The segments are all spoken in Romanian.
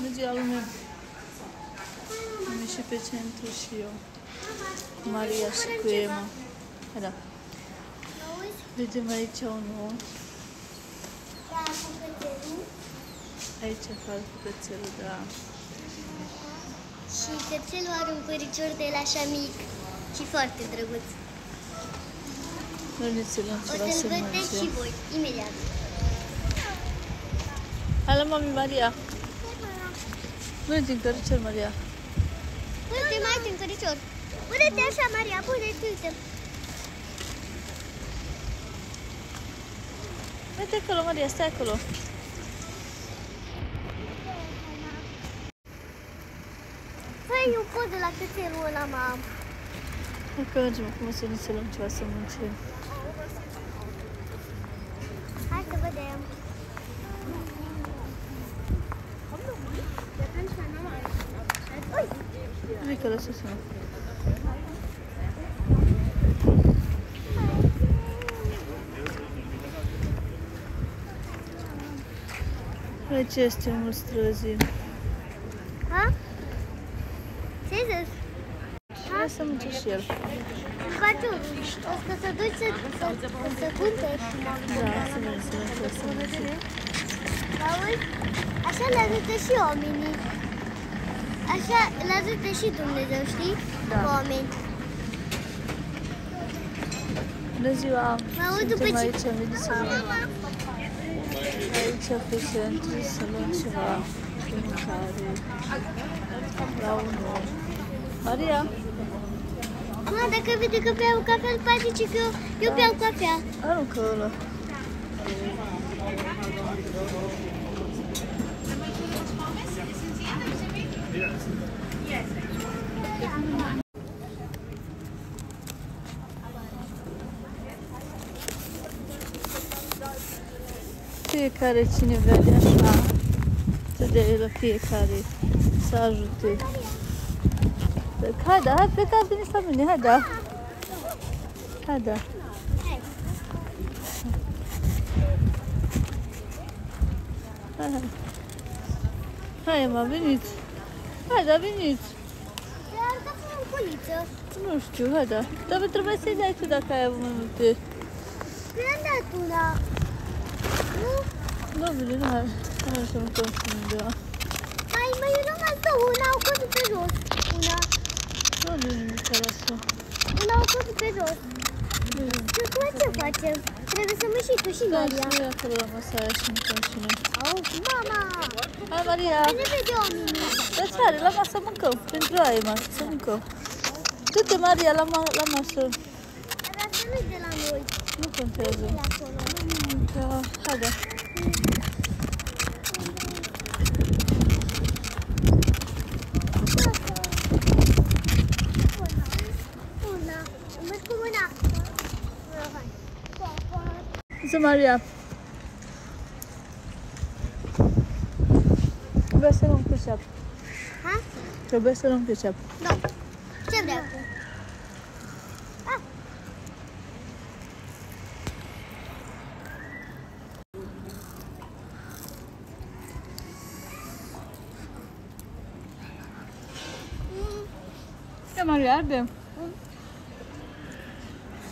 Merge la lume. Am ieșit pe centru și eu. Cu Maria și cu Emma. Hai da. Vedem aici un om. Aici fac cățelul, da. Și cățelul are un păricior de el așa mic și foarte drăguț. Noi ne ținem ceva să O să-l vedeți și voi, imediat. Hai la mami, Maria. Pune-te în căricior, Maria. Pune-te mai în căricior. Pune-te așa, Maria, pune-te, uite. Uite acolo, Maria, stai acolo. Fă-i un pod de la cățelul ăla, mam. Hai că mergem acum să ne ținem ceva să mâncem. Hai să vedem. Hai că lăsați-mă. Aici este omul străzii. Ha? Ce-ai zis? Hai să mânce și el. Baciu, o să te duci să cântești. Da, să mânce, să mânce. Auzi? Așa le ajută și oamenii. Așa le ajută și Dumnezeu, știi? Da. Oameni. Bună ziua! Auzi, Suntem aici, am venit să luăm aici pe centru să luăm ceva de mâncare la un om. Maria! Mă, dacă vede că beau cafea, îl face zice că eu beau cafea. Aruncă ăla. Fiecare cine vede așa, să dea la fiecare să ajute. Hai da, hai plecați, veniți la mine, hai da. Hai da. Hai. Hai, Emma, veniți. Hai da, veniți. Dar dacă e o culiță. Nu știu, hai da. Dar trebuie să-i dai tu dacă ai avut mai multe. Mi-am dat una. Nu? Nu, bine, nu hai. Hai să mâncăm și undeva. Mai eu rămas două, una au căzut pe jos. Nu e nimic așa. Una au căzut pe jos. Și acum ce facem? Trebuie să mă și tu și Maria. Da, și noi acolo la masa aia și mâncăm și noi. Au, mama! Hai, Maria! Ne vede oamenii. Da, ce are? La masă mâncăm. Pentru aia e masă, să mâncăm. Du-te, Maria, la masă. Dar asta nu-i de la noi. Nu contează. De acolo. Da, hai da. Merg cu mâna. Zi, Maria. Trebuie să luăm ketchup. Ha? Trebuie să luăm ketchup. Da. Ce vreau tu? E, Maria, arde?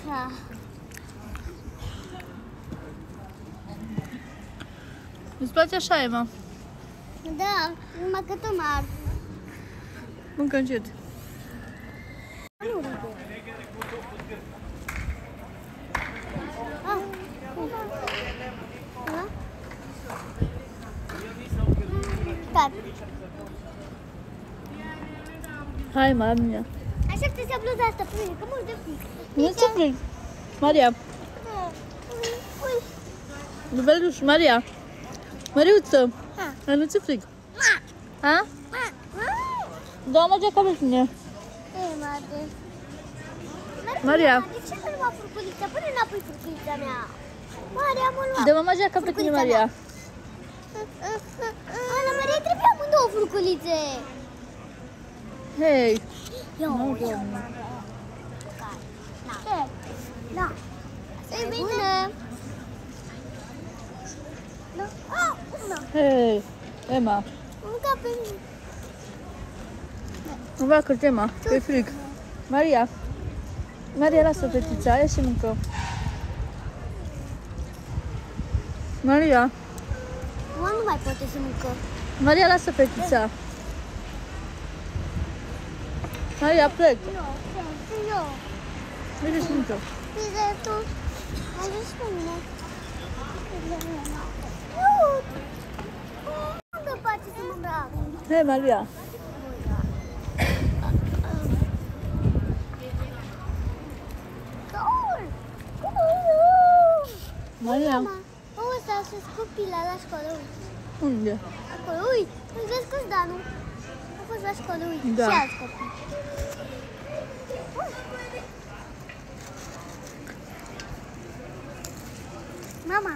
Da. Îți place așa, Emma? Da, numai că tu m-ar. Mâncă încet. Nu râde. Hai, mamia. Așteaptă-ți bluza asta, pune, că mult de fric. Nu ți fric. Maria. Ui. Bebeluș, Maria. Măriuță. Ha. Nu ți fric. Ha? Da, merge ca pe tine. Ei, Marte. Maria. De ce nu lua furculița? Pune înapoi furculița mea. Maria, mă lua. De mama ca pe tine, Maria. Ana Maria, trebuie amândouă furculițe. Hei. Eu. Doamne. Da. E bine. Da. Hei. Emma. Încă ca pe mine. Nu facă tema, că e frig. Maria, lasă fetița, ia și mâncă. Maria, Mama nu mai poate să mâncă. Maria, lasă fetița. Maria, plec. Eu. Mergi și mâncă. Bine, tu. Ajungi pe mine. Nu mi place să mă îmbrac. Hei, Maria. Maria. Mama, ăsta sunt copii la școală, uite. Unde? Acolo, uite. Îți vezi cu Danu? A fost la școală, uite. Da. Și alți copii. Mama.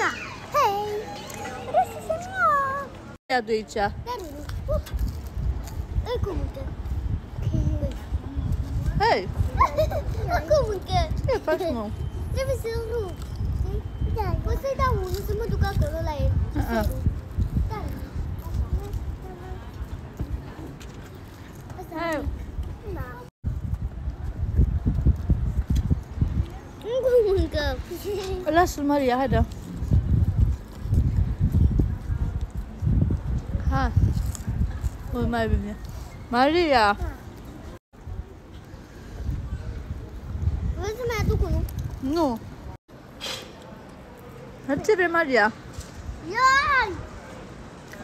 Da. Hei. Vreau să se ia. Ia de aici. Dar nu. Îi cum uite. Hei, Acum încă. ce faci, mă? Trebuie să-l rup. Da, poți să-i dau unul să mă duc acolo la el. A-a. Da. Hai. Da. Încă mâncă. Lasă-l, Maria, haide. Hai. Ui, mai bine. Maria! Vrei să mai aduc unul? Nu. Ce vrei, Maria? Ia!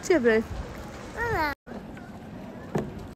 Ce vrei?